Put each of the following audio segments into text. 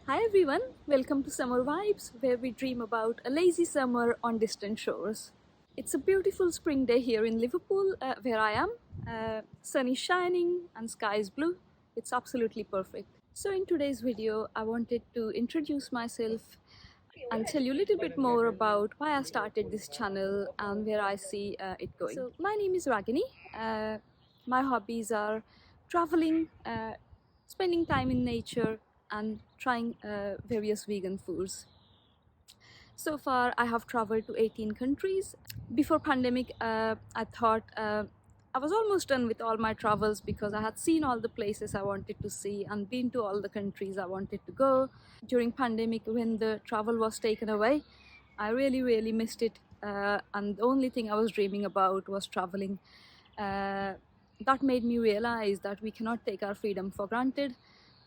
Hi everyone, welcome to Summer Vibes, where we dream about a lazy summer on distant shores. It's a beautiful spring day here in Liverpool, where I am. Sun is shining and sky is blue. It's absolutely perfect. So, in today's video, I wanted to introduce myself and tell you a little bit more about why I started this channel and where I see it going. So, my name is Ragini. Uh, my hobbies are traveling, spending time in nature, and trying various vegan foods. So far, I have traveled to 18 countries. Before pandemic, I thought I was almost done with all my travels because I had seen all the places I wanted to see and been to all the countries I wanted to go. During pandemic, when the travel was taken away, I really missed it. And the only thing I was dreaming about was traveling. Uh, that made me realize that we cannot take our freedom for granted,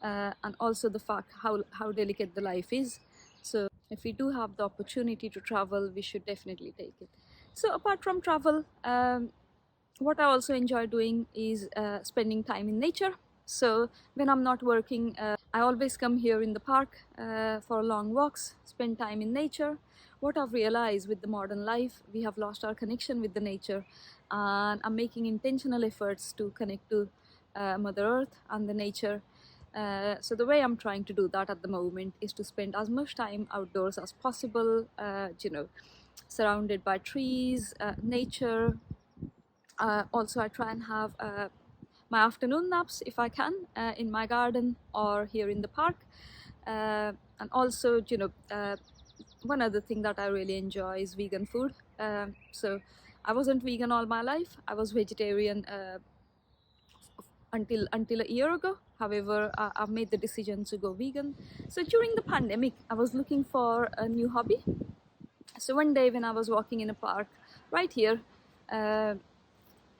and also the fact how delicate the life is. So if we do have the opportunity to travel, we should definitely take it. So apart from travel, what I also enjoy doing is spending time in nature. So when I'm not working, I always come here in the park for long walks, spend time in nature. What I've realized with the modern life, we have lost our connection with the nature, and I'm making intentional efforts to connect to Mother Earth and the nature. So the way I'm trying to do that at the moment is to spend as much time outdoors as possible, surrounded by trees, nature. Also, I try and have my afternoon naps if I can in my garden or here in the park. And also, one other thing that I really enjoy is vegan food. So I wasn't vegan all my life. I was vegetarian until a year ago. However, I've made the decision to go vegan. So during the pandemic, I was looking for a new hobby. So one day when I was walking in a park right here, uh,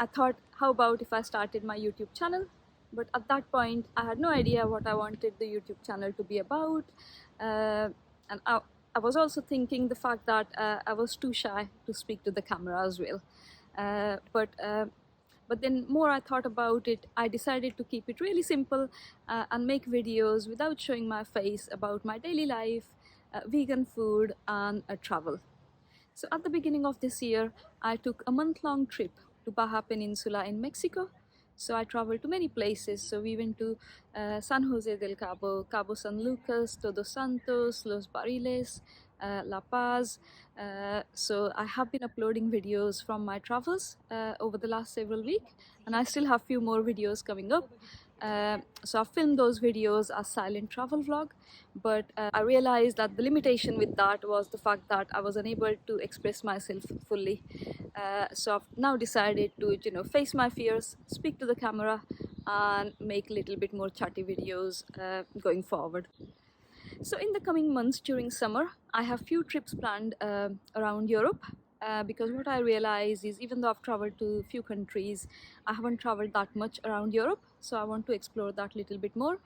I thought, how about if I started my YouTube channel? But at that point, I had no idea what I wanted the YouTube channel to be about. And I was also thinking the fact that I was too shy to speak to the camera as well. But then more I thought about it, I decided to keep it really simple and make videos without showing my face about my daily life, vegan food, and travel. So at the beginning of this year, I took a month-long trip to Baja Peninsula in Mexico. So I traveled to many places. So we went to San Jose del Cabo, Cabo San Lucas, Todos Santos, Los Barriles, La Paz. So I have been uploading videos from my travels over the last several weeks, and I still have few more videos coming up. So I filmed those videos as silent travel vlog, but I realized that the limitation with that was the fact that I was unable to express myself fully. So I've now decided to, face my fears, speak to the camera, and make a little bit more chatty videos going forward. So in the coming months during summer, I have few trips planned around Europe. Because what I realize is, even though I've traveled to few countries, I haven't traveled that much around Europe. So I want to explore that little bit more.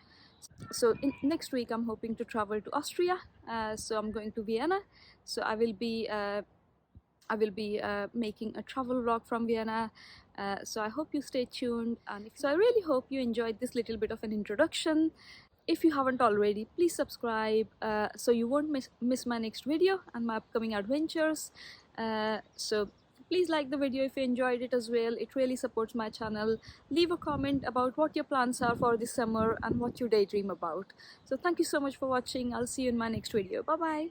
So next week, I'm hoping to travel to Austria. So I'm going to Vienna. So I will be making a travel vlog from Vienna. So I hope you stay tuned. And so I really hope you enjoyed this little bit of an introduction. If you haven't already, please subscribe so you won't miss my next video and my upcoming adventures. So please like the video if you enjoyed it as well. It really supports my channel. Leave a comment about what your plans are for this summer and what you daydream about. So thank you so much for watching. I'll see you in my next video. Bye bye.